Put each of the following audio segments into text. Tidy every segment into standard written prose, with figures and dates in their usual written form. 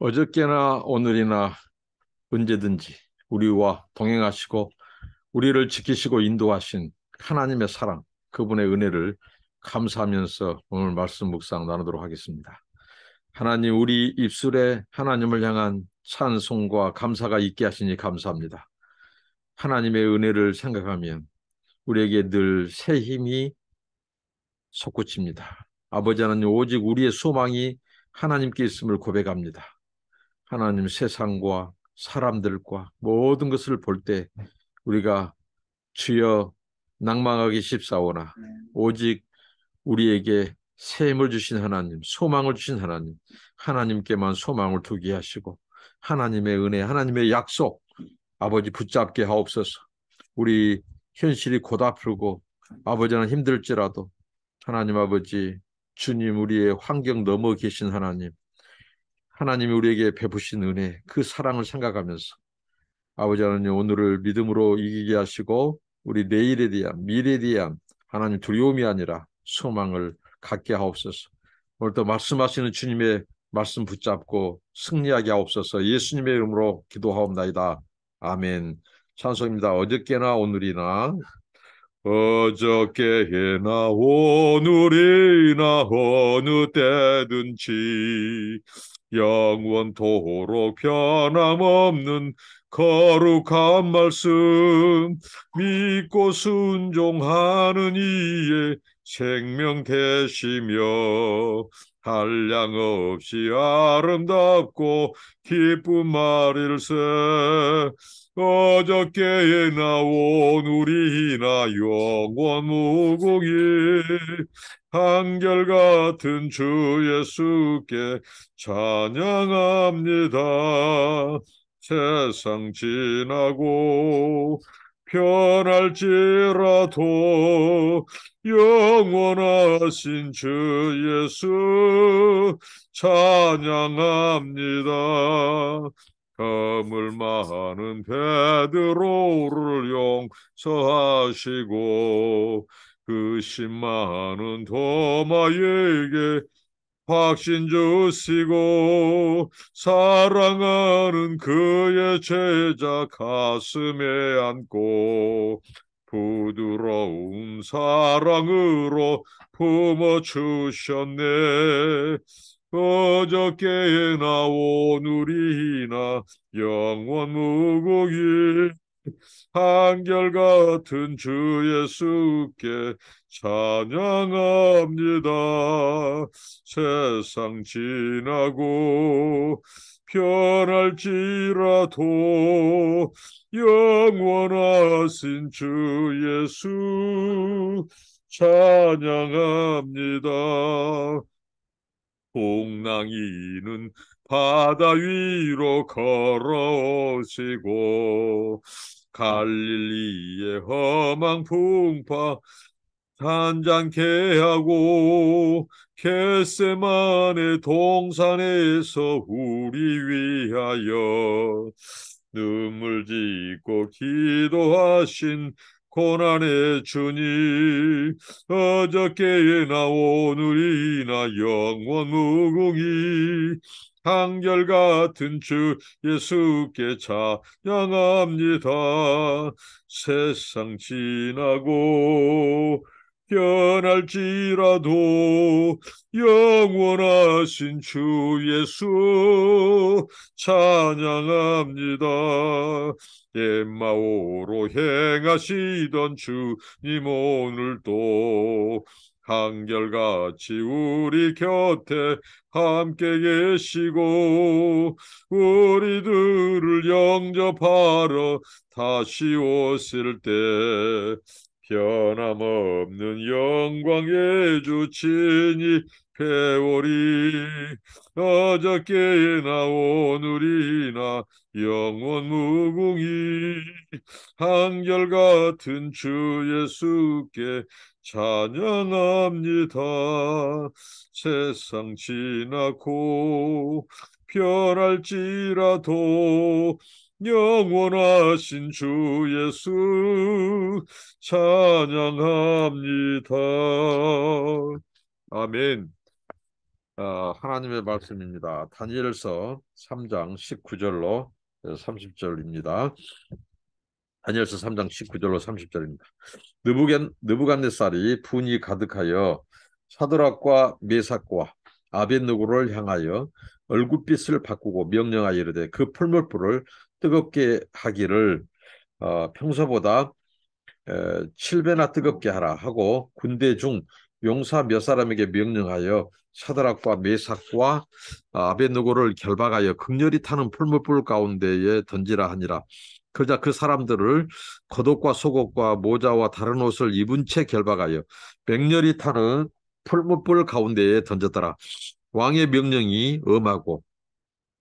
어저께나 오늘이나 언제든지 우리와 동행하시고 우리를 지키시고 인도하신 하나님의 사랑, 그분의 은혜를 감사하면서 오늘 말씀 묵상 나누도록 하겠습니다. 하나님, 우리 입술에 하나님을 향한 찬송과 감사가 있게 하시니 감사합니다. 하나님의 은혜를 생각하면 우리에게 늘 새 힘이 솟구칩니다. 아버지 하나님, 오직 우리의 소망이 하나님께 있음을 고백합니다. 하나님, 세상과 사람들과 모든 것을 볼 때 우리가 주여 낭망하기 쉽사오나 오직 우리에게 새 힘을 주신 하나님, 소망을 주신 하나님, 하나님께만 소망을 두게 하시고 하나님의 은혜, 하나님의 약속 아버지 붙잡게 하옵소서. 우리 현실이 고달프고 아버지는 힘들지라도 하나님 아버지, 주님, 우리의 환경 넘어 계신 하나님, 하나님이 우리에게 베푸신 은혜, 그 사랑을 생각하면서 아버지 하나님, 오늘을 믿음으로 이기게 하시고 우리 내일에 대한, 미래에 대한 하나님 두려움이 아니라 소망을 갖게 하옵소서. 오늘도 말씀하시는 주님의 말씀 붙잡고 승리하게 하옵소서. 예수님의 이름으로 기도하옵나이다. 아멘. 찬송입니다. 어저께나 오늘이나 어저께나 오늘이나 어느 때든지 영원토록 변함없는 거룩한 말씀 믿고 순종하는 이의 생명 되시며 한량없이 아름답고 기쁜 말일세. 어저께나 오늘이나 영원 무궁히 한결같은 주 예수께 찬양합니다. 세상 지나고 변할지라도 영원하신 주 예수 찬양합니다. 허물 많은 베드로를 용서하시고 의심 많은 도마에게 확신 주시고 사랑하는 그의 제자 가슴에 안고 부드러운 사랑으로 품어주셨네. 어저께나 오늘이나 영원 무궁히 한결같은 주 예수께 찬양합니다. 세상 지나고 변할지라도 영원하신 주 예수 찬양합니다. 풍랑이는 바다 위로 걸어오시고 갈릴리의 험한 풍파 잔잔케 하고 겟세마네 동산에서 우리 위하여 눈물 짓고 기도하신 고난의 주님, 어저께나 오늘이나 영원 무궁히 한결같은 주 예수께 찬양합니다. 세상 지나고 변할지라도 영원하신 주 예수 찬양합니다. 엠마오로 행하시던 주님 오늘도 한결같이 우리 곁에 함께 계시고 우리들을 영접하러 다시 오실 때 변함없는 영광의 주 친히 배우리. 어저께나 오늘이나 영원 무궁히 한결같은 주 예수께 찬양합니다. 세상 지나고 변할지라도 영원하신 주 예수 찬양합니다. 아멘. 하나님의 말씀입니다. 다니엘서 3장 19절로 30절입니다. 다니엘서 3장 19절로 30절입니다. 느부갓네살이 분이 가득하여 사드락과 메삭과 아벳느고를 향하여 얼굴빛을 바꾸고 명령하여 이르되 그 풀물불을 뜨겁게 하기를 평소보다 7배나 뜨겁게 하라 하고 군대 중 용사 몇 사람에게 명령하여 사드락과 메삭과 아벳느고를 결박하여 극렬히 타는 풀무불 가운데에 던지라 하니라. 그러자 그 사람들을 겉옷과 속옷과 모자와 다른 옷을 입은 채 결박하여 맹렬히 타는 풀무불 가운데에 던졌더라. 왕의 명령이 엄하고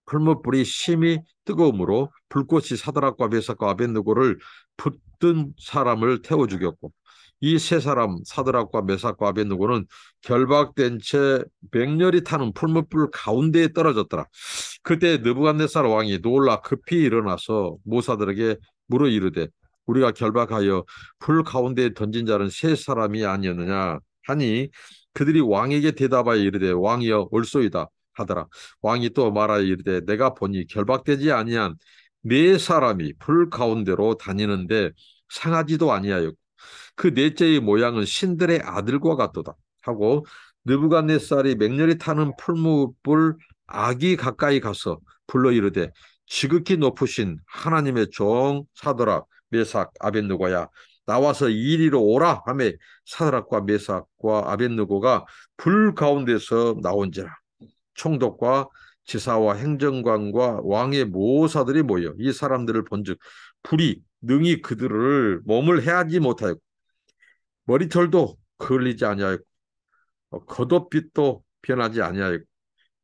풀무불이 심히 뜨거움으로 불꽃이 사드락과 메삭과 아벳느고를 붙든 사람을 태워 죽였고 이 세 사람 사드락과 메삭과 아벳느고는 결박된 채 맹렬히 타는 풀무불 가운데에 떨어졌더라. 그때 느부갓네살 왕이 놀라 급히 일어나서 모사들에게 물어 이르되 우리가 결박하여 불 가운데에 던진 자는 세 사람이 아니었느냐 하니 그들이 왕에게 대답하여 이르되 왕이여 옳소이다 하더라. 왕이 또 말하여 이르되 내가 보니 결박되지 아니한 네 사람이 불 가운데로 다니는데 상하지도 아니하였고 그 넷째의 모양은 신들의 아들과 같도다 하고 느부갓네살이 맹렬히 타는 풀무불 악이 가까이 가서 불러 이르되 지극히 높으신 하나님의 종 사드락 메삭 아벳느고야 나와서 이리로 오라 하매 사드락과 메삭과 아벳느고가 불 가운데서 나온지라. 총독과 지사와 행정관과 왕의 모사들이 모여 이 사람들을 본즉 불이 능히 그들을 몸을 해하지 못하였고 머리털도 그을리지 아니하였고 겉옷빛도 변하지 아니하였고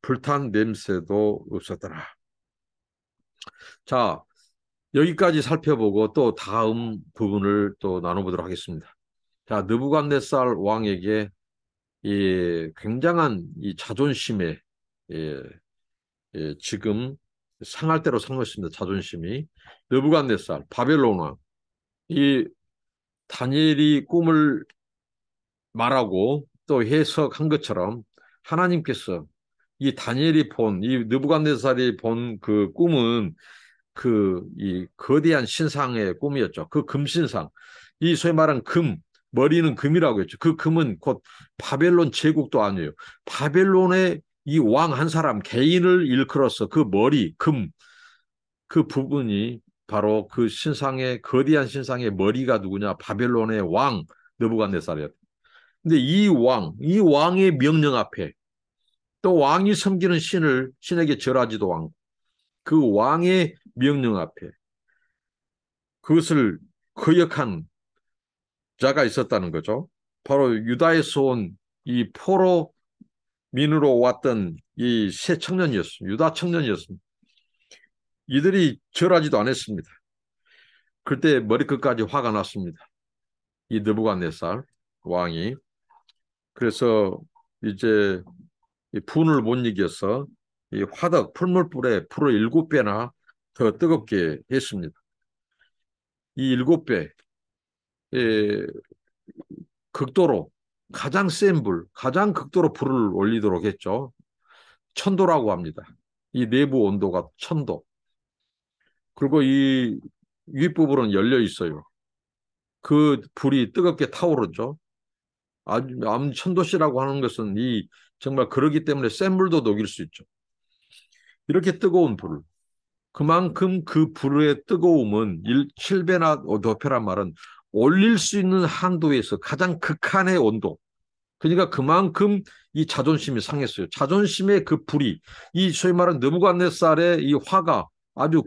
불탄 냄새도 없었더라. 자, 여기까지 살펴보고 또 다음 부분을 또 나눠보도록 하겠습니다. 자, 느부갓네살 왕에게 이 굉장한 이 자존심에 예, 지금 상할 대로 산 것입니다. 자존심이. 느부갓네살, 바벨론 왕. 이 다니엘이 꿈을 말하고 또 해석한 것처럼 하나님께서 이 다니엘이 이 느부갓네살이 본 그 꿈은 이 거대한 신상의 꿈이었죠. 그 금신상. 이 소위 말하는 머리는 금이라고 했죠. 그 금은 곧 바벨론 제국도 아니에요. 바벨론의 이 왕 한 사람 개인을 일컬어서 그 머리, 그 부분이 바로 그 거대한 신상의 머리가 누구냐? 바벨론의 왕 느부갓네살이었다. 근데 이 왕의 명령 앞에 또 왕이 섬기는 신에게 절하지도 않고 그 왕의 명령 앞에 그것을 거역한 자가 있었다는 거죠. 바로 유다에서 온 이 포로 민으로 왔던 이 새 청년이었습니다. 유다 청년이었습니다. 이들이 절하지도 않았습니다. 그때 머리끝까지 화가 났습니다. 이 느부갓네살 왕이. 그래서 이제 이 분을 못 이겨서 이 풀물불에 불을 7배나 더 뜨겁게 했습니다. 이 7배 극도로 가장 센 가장 극도로 불을 올리도록 했죠. 천도라고 합니다. 이 내부 온도가 1000도. 그리고 이 윗부분은 열려 있어요. 그 불이 뜨겁게 타오르죠. 아주 1000도씨라고 하는 것은 정말 그러기 때문에 센 불도 녹일 수 있죠. 이렇게 뜨거운 불. 그만큼 그 불의 뜨거움은 7배나 높여란 말은 올릴 수 있는 한도에서 가장 극한의 온도. 그러니까 그만큼 이 자존심이 상했어요. 자존심의 그 불이 이 소위 말하는 느부갓네살의 이 화가 아주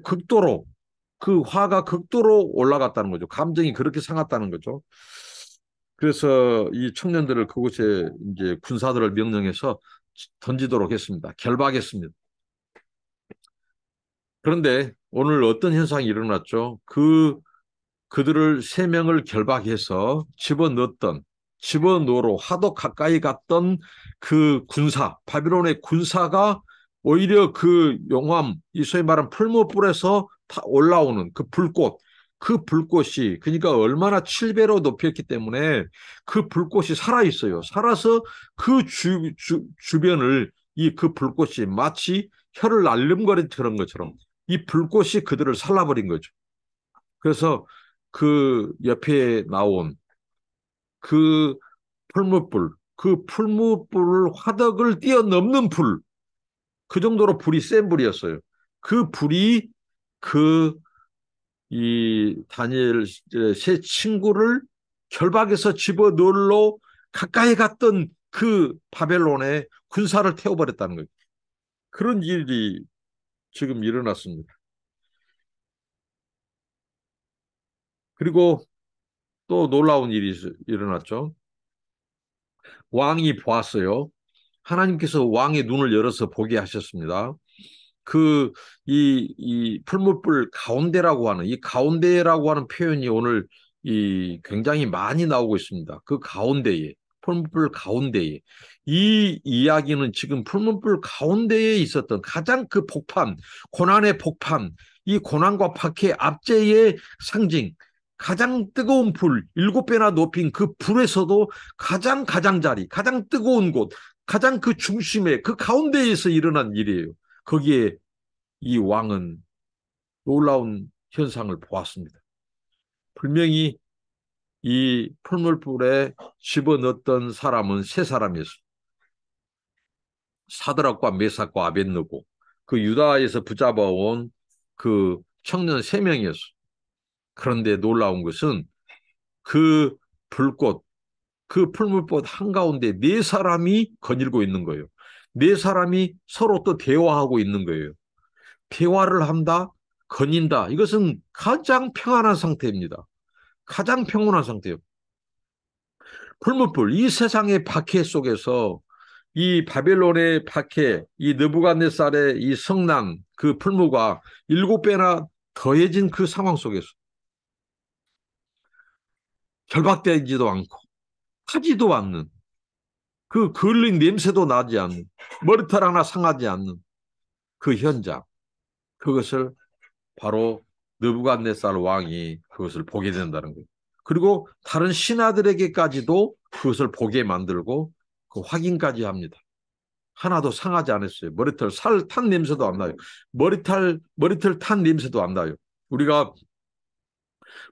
그 화가 극도로 올라갔다는 거죠. 감정이 그렇게 상했다는 거죠. 그래서 이 청년들을 그곳에 이제 군사들을 명령해서 던지도록 했습니다. 결박했습니다. 그런데 오늘 어떤 현상이 일어났죠? 그들을 3명을 결박해서 집어넣으러 하도 가까이 갔던 그 바빌론의 군사가 오히려 그 용암, 이 소위 말하는 풀무불에서 올라오는 그 불꽃이 그러니까 얼마나 7배로 높였기 때문에 그 불꽃이 살아있어요. 살아서 그 주변을 이 그 불꽃이 마치 혀를 날름거리는 것처럼 이 불꽃이 그들을 살라버린 거죠. 그래서 그 옆에 나온 그 풀무불, 그 풀무불 화덕을 뛰어넘는 불, 그 정도로 불이 센 불이었어요. 그 불이 그 이 다니엘 세 친구를 결박해서 집어넣으러 가까이 갔던 그 바벨론의 군사를 태워버렸다는 거예요. 그런 일이 지금 일어났습니다. 그리고 또 놀라운 일이 일어났죠. 왕이 보았어요. 하나님께서 왕의 눈을 열어서 보게 하셨습니다. 그, 이 풀무불 가운데라고 하는, 이 가운데라고 하는 표현이 오늘 이 굉장히 많이 나오고 있습니다. 그 가운데에, 풀무불 가운데에. 이 이야기는 지금 풀무불 가운데에 있었던 가장 그 폭판, 고난의 폭판, 이 고난과 박해 압제의 상징, 가장 뜨거운 불, 7배나 높인 그 불에서도 가장 가장자리, 가장 뜨거운 곳, 가장 그 중심에, 그 가운데에서 일어난 일이에요. 거기에 이 왕은 놀라운 현상을 보았습니다. 분명히 이 풀물불에 집어넣었던 사람은 세 사람이었어요. 사드락과 메삭과 아벳느고, 그 유다에서 붙잡아온 그 청년 세 명이었어요. 그런데 놀라운 것은 그 불꽃, 그 풀물꽃 한가운데 네 사람이 거닐고 있는 거예요. 네 사람이 서로 또 대화하고 있는 거예요. 대화를 한다, 거닌다. 이것은 가장 평안한 상태입니다. 가장 평온한 상태예요. 풀무불, 이 세상의 박해 속에서 이 바벨론의 박해, 이 느부갓네살의 이 성난, 그 풀무가 7배나 더해진 그 상황 속에서 결박되지도 않고 타지도 않는 그 걸린 냄새도 나지 않는 머리털 하나 상하지 않는 그 현장, 그것을 바로 느부갓네살 왕이 그것을 보게 된다는 거예요. 그리고 다른 신하들에게까지도 그것을 보게 만들고 그 확인까지 합니다. 하나도 상하지 않았어요. 머리털 살 탄 냄새도 안 나요. 머리털 탄 냄새도 안 나요. 우리가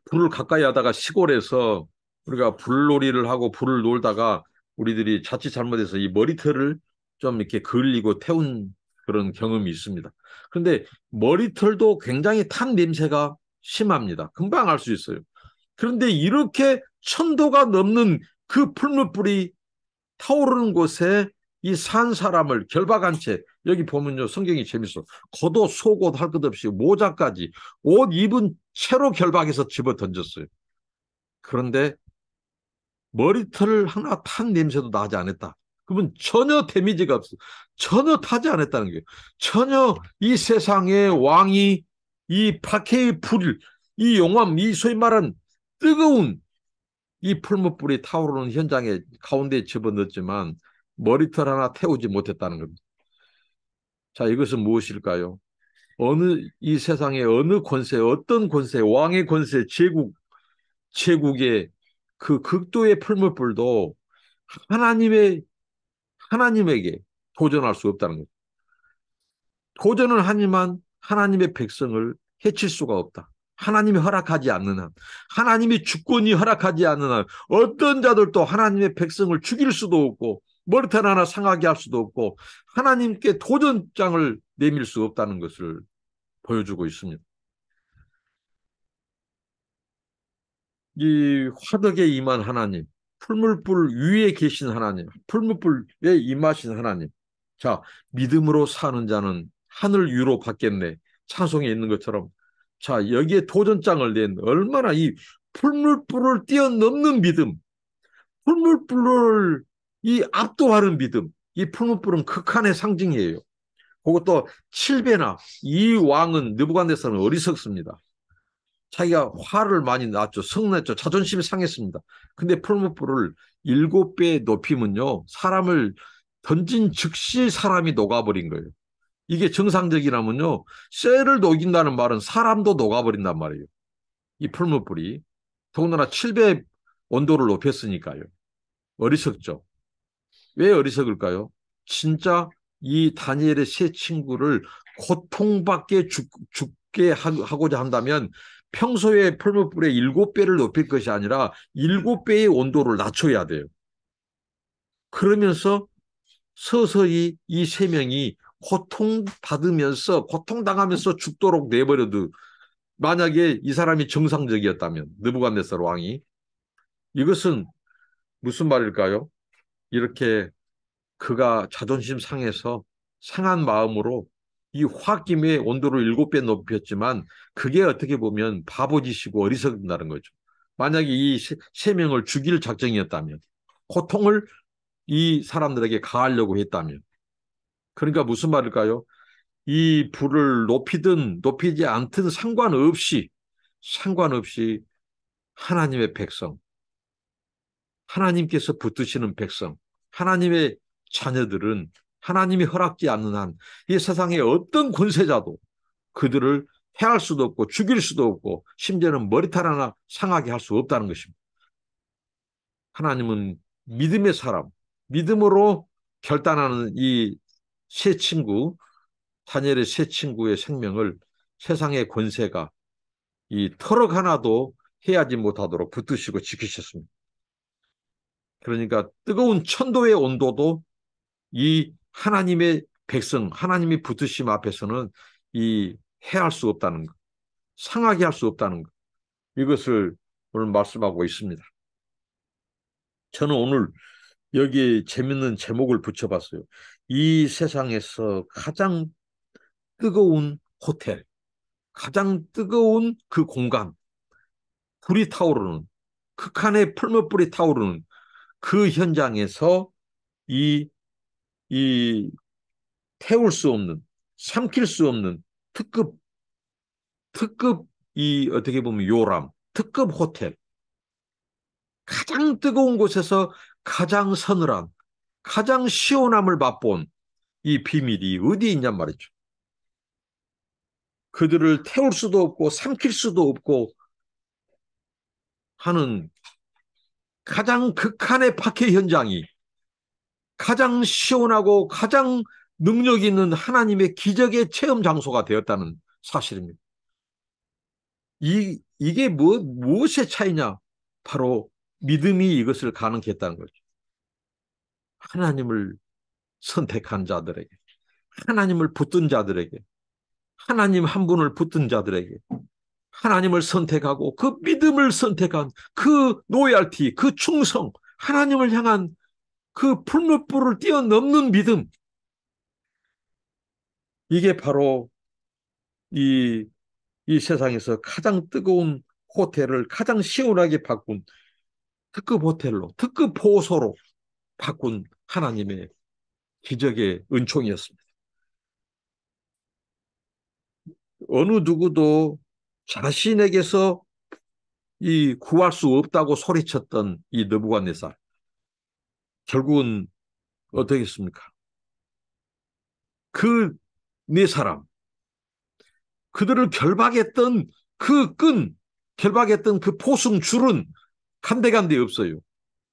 불을 가까이 하다가 시골에서 우리가 불놀이를 하고 불을 놀다가 우리들이 자칫 잘못해서 이 머리털을 좀 이렇게 걸리고 태운 그런 경험이 있습니다. 그런데 머리털도 굉장히 탄 냄새가 심합니다. 금방 알 수 있어요. 그런데 이렇게 1,000도가 넘는 그 풀무불이 타오르는 곳에 이 산 사람을 결박한 채, 여기 보면요 성경이 재밌어. 겉옷 속옷 할 것 없이 모자까지 옷 입은 채로 결박해서 집어 던졌어요. 그런데 머리털 하나 탄 냄새도 나지 않았다. 그러면 전혀 데미지가 없어. 전혀 타지 않았다는 거예요. 전혀 이 세상의 왕이 이 박해의 불, 이 용암, 이 소위 말한 뜨거운 이 풀무불이 타오르는 현장에 가운데 집어넣었지만 머리털 하나 태우지 못했다는 겁니다. 자, 이것은 무엇일까요? 어느 이 세상의 어느 권세, 어떤 권세, 왕의 권세, 제국의 그 극도의 풀무불도 하나님의 하나님에게 도전할 수 없다는 거예요. 도전을 하지만 하나님의 백성을 해칠 수가 없다. 하나님이 허락하지 않는 한, 하나님의 주권이 허락하지 않는 한, 어떤 자들도 하나님의 백성을 죽일 수도 없고 머리털 하나 상하게 할 수도 없고 하나님께 도전장을 내밀 수 없다는 것을 보여주고 있습니다. 이 화덕에 임한 하나님, 풀물불 위에 계신 하나님, 풀물불에 임하신 하나님. 자, 믿음으로 사는 자는 하늘 위로 받겠네. 찬송에 있는 것처럼. 자, 여기에 도전장을 낸 얼마나 이 풀물불을 뛰어넘는 믿음, 풀물불을 이 압도하는 믿음. 이 풀물불은 극한의 상징이에요. 그것도 7배나 이 왕은 느부갓네살은 어리석습니다. 자기가 화를 많이 났죠. 성냈죠. 자존심이 상했습니다. 근데 풀무불을 7배 높이면요. 사람을 던진 즉시 사람이 녹아버린 거예요. 이게 정상적이라면요. 쇠를 녹인다는 말은 사람도 녹아버린단 말이에요. 이 풀무불이. 더군다나 7배 온도를 높였으니까요. 어리석죠. 왜 어리석을까요? 진짜 이 다니엘의 세 친구를 고통받게 죽게 하고자 한다면 평소에 풀무불의 7배를 높일 것이 아니라 7배의 온도를 낮춰야 돼요. 그러면서 서서히 이 세 명이 고통받으면서 고통당하면서 죽도록 내버려도, 만약에 이 사람이 정상적이었다면, 느부갓네살 왕이, 이것은 무슨 말일까요? 이렇게 그가 자존심 상해서 상한 마음으로 이 홧김에 온도를 7배 높였지만 그게 어떻게 보면 바보짓이고 어리석다는 거죠. 만약에 이 세 명을 죽일 작정이었다면, 고통을 이 사람들에게 가하려고 했다면, 그러니까 무슨 말일까요? 이 불을 높이든 높이지 않든 상관없이 하나님의 백성, 하나님께서 붙드시는 백성, 하나님의 자녀들은 하나님이 허락지 않는 한 이 세상의 어떤 권세자도 그들을 해할 수도 없고 죽일 수도 없고 심지어는 머리털 하나 상하게 할 수 없다는 것입니다. 하나님은 믿음의 사람, 믿음으로 결단하는 이 세 친구, 다니엘의 세 친구의 생명을 세상의 권세가 이 털럭 하나도 해하지 못하도록 붙드시고 지키셨습니다. 그러니까 뜨거운 천도의 온도도 이 하나님의 백성, 하나님이 붙으심 앞에서는 이 해할 수 없다는 것, 상하게 할 수 없다는 것, 이것을 오늘 말씀하고 있습니다. 저는 오늘 여기 재밌는 제목을 붙여봤어요. 이 세상에서 가장 뜨거운 호텔, 가장 뜨거운 그 공간, 불이 타오르는, 극한의 풀무불이 타오르는 그 현장에서 이, 이 태울 수 없는, 삼킬 수 없는 특급 이 어떻게 보면 요람, 특급 호텔, 가장 뜨거운 곳에서 가장 서늘한, 가장 시원함을 맛본 이 비밀이 어디 있냔 말이죠. 그들을 태울 수도 없고 삼킬 수도 없고 하는 가장 극한의 박해 현장이 가장 시원하고 가장 능력 있는 하나님의 기적의 체험 장소가 되었다는 사실입니다. 이게 무엇의 차이냐? 바로 믿음이 이것을 가능케 했다는 거죠. 하나님을 선택한 자들에게, 하나님을 붙든 자들에게, 하나님 한 분을 붙든 자들에게, 하나님을 선택하고 그 믿음을 선택한 그 로얄티, 그 충성, 하나님을 향한 그 풀무불을 뛰어넘는 믿음, 이게 바로 이, 이 세상에서 가장 뜨거운 호텔을 가장 시원하게 바꾼 특급 호텔로, 특급 보호소로 바꾼 하나님의 기적의 은총이었습니다. 어느 누구도 자신에게서 이 구할 수 없다고 소리쳤던 이 느부갓네살, 결국은 어떻게 했습니까? 그 네 사람, 그들을 결박했던 그 끈, 결박했던 그 포승 줄은 간데간데 없어요.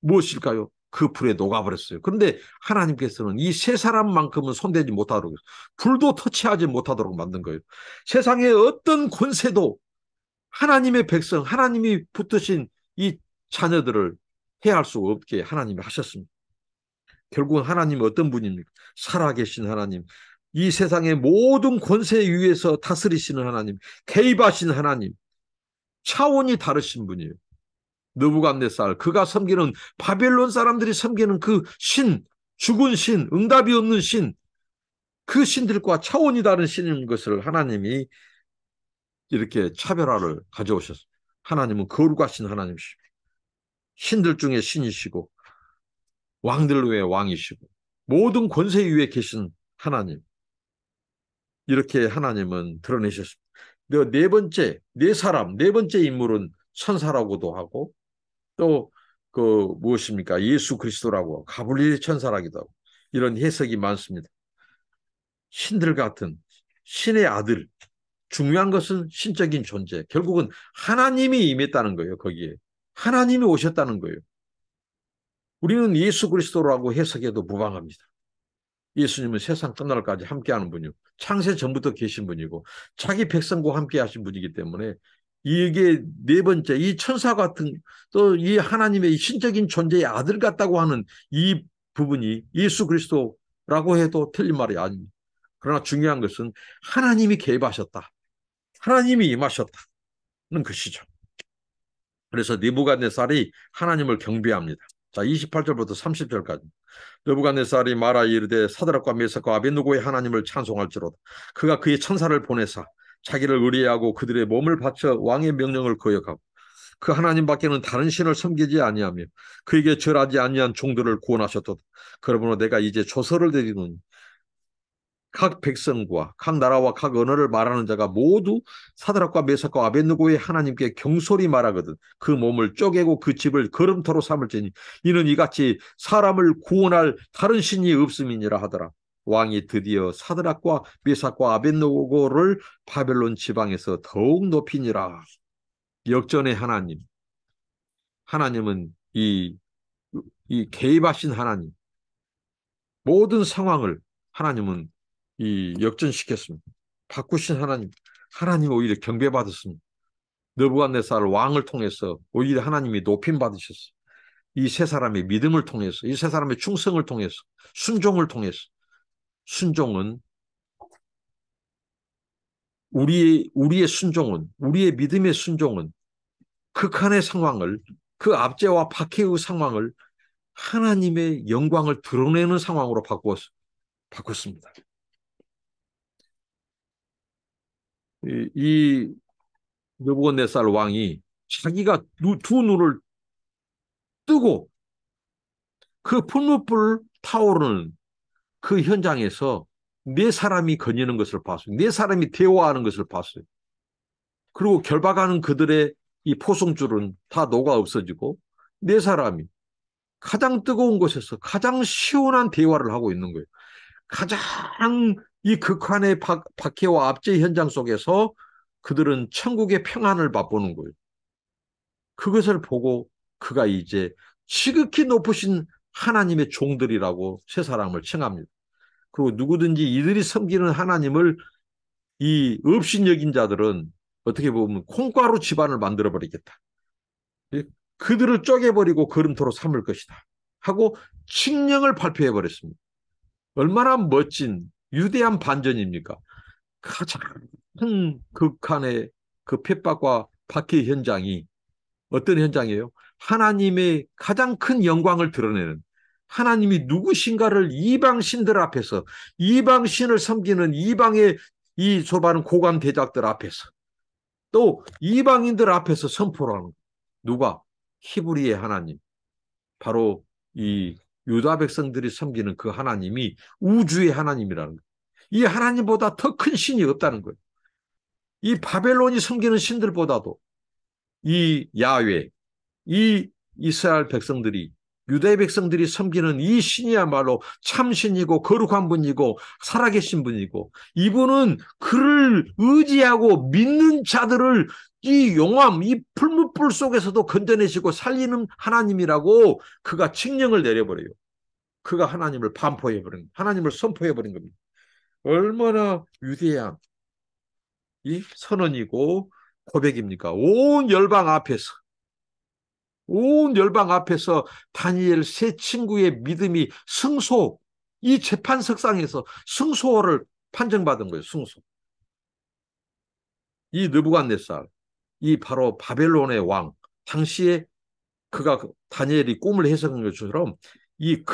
무엇일까요? 그 불에 녹아버렸어요. 그런데 하나님께서는 이 세 사람만큼은 손대지 못하도록, 불도 터치하지 못하도록 만든 거예요. 세상의 어떤 권세도 하나님의 백성, 하나님이 붙드신 이 자녀들을 해할 수 없게 하나님이 하셨습니다. 결국은 하나님이 어떤 분입니까? 살아계신 하나님, 이 세상의 모든 권세 위에서 다스리시는 하나님, 개입하신 하나님, 차원이 다르신 분이에요. 느부갓네살, 그가 섬기는 바벨론 사람들이 섬기는 그 신, 죽은 신, 응답이 없는 신, 그 신들과 차원이 다른 신인 것을 하나님이 이렇게 차별화를 가져오셨습니다. 하나님은 거룩하신 하나님이시고 신들 중에 신이시고 왕들 외에 왕이시고 모든 권세 위에 계신 하나님, 이렇게 하나님은 드러내셨습니다. 네 번째, 네 번째 인물은 천사라고도 하고 또 그 무엇입니까? 예수 그리스도라고, 가브리엘 천사라기도 하고, 이런 해석이 많습니다. 신들 같은 신의 아들, 중요한 것은 신적인 존재, 결국은 하나님이 임했다는 거예요. 거기에 하나님이 오셨다는 거예요. 우리는 예수 그리스도라고 해석해도 무방합니다. 예수님은 세상 끝날까지 함께하는 분이고 창세 전부터 계신 분이고 자기 백성과 함께 하신 분이기 때문에 이게 네 번째 이 천사 같은 또 이 하나님의 신적인 존재의 아들 같다고 하는 이 부분이 예수 그리스도라고 해도 틀린 말이 아닙니다. 그러나 중요한 것은 하나님이 개입하셨다. 하나님이 임하셨다는 것이죠. 그래서 느부갓네살이 하나님을 경배합니다. 자, 28절부터 30절까지. 느부갓네살이 말하 이르되 사드락과 메삭과 아벳느고의 하나님을 찬송할지로다. 그가 그의 천사를 보내사 자기를 의뢰하고 그들의 몸을 바쳐 왕의 명령을 거역하고 그 하나님밖에는 다른 신을 섬기지 아니하며 그에게 절하지 아니한 종들을 구원하셨도다. 그러므로 내가 이제 조서를 드리노니 각 백성과 각 나라와 각 언어를 말하는 자가 모두 사드락과 메삭과 아벳느고의 하나님께 경솔히 말하거든 그 몸을 쪼개고 그 집을 거름토로 삼을지니 이는 이같이 사람을 구원할 다른 신이 없음이니라 하더라. 왕이 드디어 사드락과 메삭과 아벳느고를 바벨론 지방에서 더욱 높이니라. 역전의 하나님, 하나님은 이 개입하신 하나님, 모든 상황을 하나님은 이 역전시켰습니다. 바꾸신 하나님, 하나님 오히려 경배받았습니다. 느부갓네살 왕을 통해서 오히려 하나님이 높임 받으셨어요. 이 세 사람의 믿음을 통해서, 이 세 사람의 충성을 통해서, 순종을 통해서. 순종은 우리의 순종은, 우리의 믿음의 순종은 극한의 상황을, 그 압제와 박해의 상황을 하나님의 영광을 드러내는 상황으로 바꿨습니다. 이 느부갓네살 왕이 자기가 두 눈을 뜨고 그 풀무불 타오르는 그 현장에서 네 사람이 거니는 것을 봤어요. 네 사람이 대화하는 것을 봤어요. 그리고 결박하는 그들의 이 포승줄은 다 녹아 없어지고 네 사람이 가장 뜨거운 곳에서 가장 시원한 대화를 하고 있는 거예요. 가장 이 극한의 박해와 압제 현장 속에서 그들은 천국의 평안을 맛보는 거예요. 그것을 보고 그가 이제 지극히 높으신 하나님의 종들이라고 세 사람을 칭합니다. 그리고 누구든지 이들이 섬기는 하나님을 이 업신여긴 자들은 어떻게 보면 콩가루 집안을 만들어버리겠다. 그들을 쪼개버리고 걸음토로 삼을 것이다. 하고 칙령을 발표해버렸습니다. 얼마나 멋진 위대한 반전입니까? 가장 극한의 그 핍박과 박해 현장이 어떤 현장이에요? 하나님의 가장 큰 영광을 드러내는 하나님이 누구신가를 이방 신들 앞에서 이방 신을 섬기는 이방의 이 소바는 고관 대작들 앞에서 또 이방인들 앞에서 선포를 하는 누가? 히브리의 하나님. 바로 이 유다 백성들이 섬기는 그 하나님이 우주의 하나님이라는 거예요. 이 하나님보다 더 큰 신이 없다는 거예요. 이 바벨론이 섬기는 신들보다도 이 야훼, 이 이스라엘 백성들이 유다의 백성들이 섬기는 이 신이야말로 참신이고 거룩한 분이고 살아계신 분이고 이분은 그를 의지하고 믿는 자들을 이 용암, 이 풀무불 속에서도 건져내시고 살리는 하나님이라고 그가 칙령을 내려버려요. 그가 하나님을 반포해버린, 하나님을 선포해버린 겁니다. 얼마나 위대한 이 선언이고 고백입니까? 온 열방 앞에서 다니엘 세 친구의 믿음이 승소, 이 재판석상에서 승소를 판정받은 거예요. 승소. 이 느부갓네살, 이 바로 바벨론의 왕, 당시에 그가 다니엘이 꿈을 해석한 것처럼 이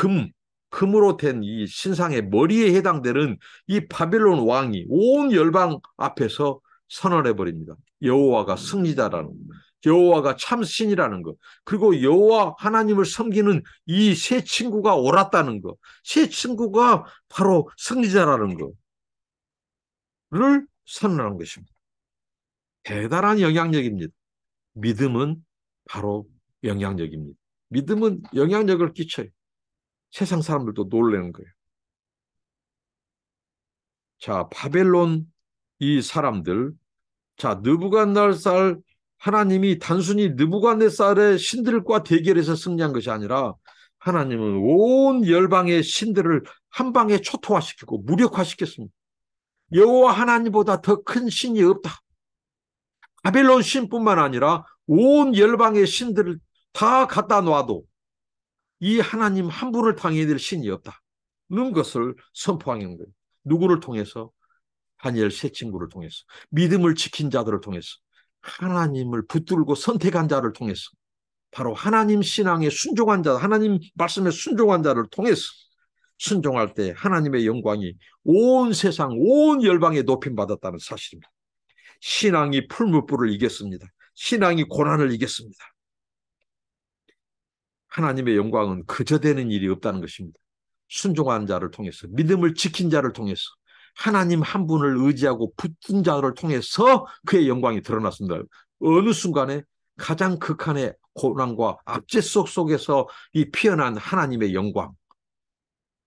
금으로 된 이 신상의 머리에 해당되는 이 바벨론 왕이 온 열방 앞에서 선언해 버립니다. 여호와가 승리자라는 것, 여호와가 참 신이라는 것, 그리고 여호와 하나님을 섬기는 이 세 친구가 옳았다는 것, 세 친구가 바로 승리자라는 것을 선언한 것입니다. 대단한 영향력입니다. 믿음은 바로 영향력입니다. 믿음은 영향력을 끼쳐요. 세상 사람들도 놀라는 거예요. 자, 바벨론 이 사람들, 자, 느부갓네살 하나님이 단순히 느부갓네살의 신들과 대결해서 승리한 것이 아니라 하나님은 온 열방의 신들을 한 방에 초토화시키고 무력화시켰습니다. 여호와 하나님보다 더 큰 신이 없다. 바벨론 신뿐만 아니라 온 열방의 신들을 다 갖다 놔도 이 하나님 한 분을 당해야 될 신이 없다는 것을 선포하는 거예요. 누구를 통해서? 다니엘 세 친구를 통해서, 믿음을 지킨 자들을 통해서, 하나님을 붙들고 선택한 자를 통해서, 바로 하나님 신앙에 순종한 자, 하나님 말씀에 순종한 자를 통해서 순종할 때 하나님의 영광이 온 세상, 온 열방에 높임받았다는 사실입니다. 신앙이 풀무불을 이겼습니다. 신앙이 고난을 이겼습니다. 하나님의 영광은 그저 되는 일이 없다는 것입니다. 순종한 자를 통해서, 믿음을 지킨 자를 통해서, 하나님 한 분을 의지하고 붙은 자를 통해서 그의 영광이 드러났습니다. 어느 순간에 가장 극한의 고난과 압제속 속에서 이 피어난 하나님의 영광,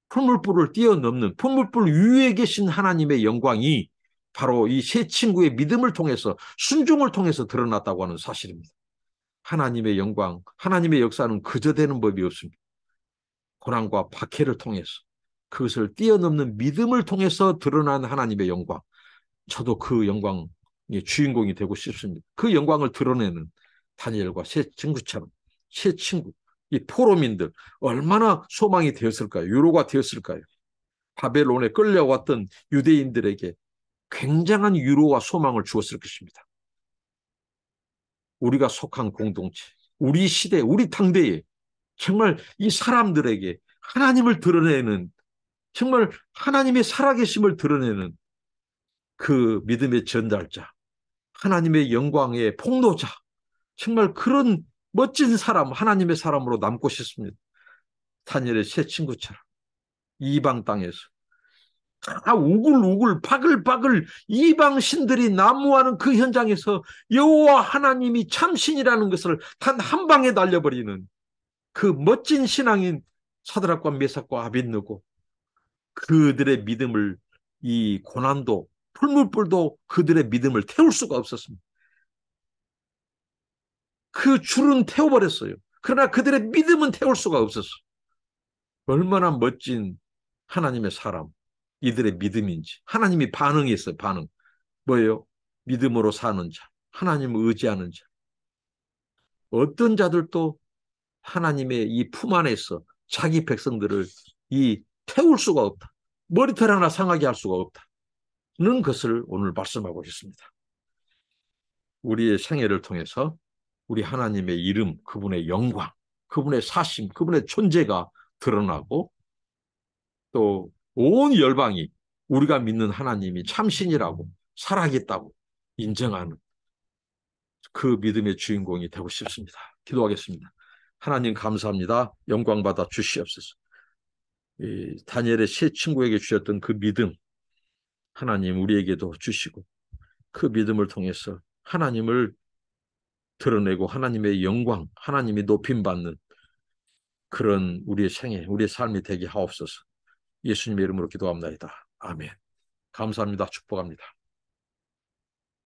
풀물불을 뛰어넘는 풀물불 위에 계신 하나님의 영광이 바로 이 세 친구의 믿음을 통해서, 순종을 통해서 드러났다고 하는 사실입니다. 하나님의 영광, 하나님의 역사는 그저 되는 법이 없습니다. 고난과 박해를 통해서, 그것을 뛰어넘는 믿음을 통해서 드러난 하나님의 영광, 저도 그 영광의 주인공이 되고 싶습니다. 그 영광을 드러내는 다니엘과 세 친구처럼, 세 친구, 이 포로민들 얼마나 소망이 되었을까요? 위로가 되었을까요? 바벨론에 끌려왔던 유대인들에게 굉장한 위로와 소망을 주었을 것입니다. 우리가 속한 공동체, 우리 시대, 우리 당대에 정말 이 사람들에게 하나님을 드러내는, 정말 하나님의 살아계심을 드러내는 그 믿음의 전달자, 하나님의 영광의 폭로자, 정말 그런 멋진 사람, 하나님의 사람으로 남고 싶습니다. 다니엘의 세 친구처럼 이방 땅에서 다 우글우글 바글바글 이방 신들이 난무하는 그 현장에서 여호와 하나님이 참신이라는 것을 단 한 방에 날려버리는 그 멋진 신앙인 사드락과 메삭과 아벳느고, 그들의 믿음을, 이 고난도 풀물불도 그들의 믿음을 태울 수가 없었습니다. 그 줄은 태워버렸어요. 그러나 그들의 믿음은 태울 수가 없었어요. 얼마나 멋진 하나님의 사람, 이들의 믿음인지. 하나님이 반응했어요. 반응. 뭐예요? 믿음으로 사는 자, 하나님을 의지하는 자. 어떤 자들도 하나님의 이 품 안에서 자기 백성들을 이 태울 수가 없다. 머리털 하나 상하게 할 수가 없다는 것을 오늘 말씀하고 있습니다. 우리의 생애를 통해서 우리 하나님의 이름, 그분의 영광, 그분의 사심, 그분의 존재가 드러나고, 또 온 열방이 우리가 믿는 하나님이 참신이라고 살아있다고 인정하는 그 믿음의 주인공이 되고 싶습니다. 기도하겠습니다. 하나님 감사합니다. 영광 받아 주시옵소서. 이 다니엘의 세 친구에게 주셨던 그 믿음, 하나님 우리에게도 주시고, 그 믿음을 통해서 하나님을 드러내고 하나님의 영광, 하나님이 높임받는 그런 우리의 생애, 우리의 삶이 되게 하옵소서. 예수님의 이름으로 기도합니다. 아멘. 감사합니다. 축복합니다.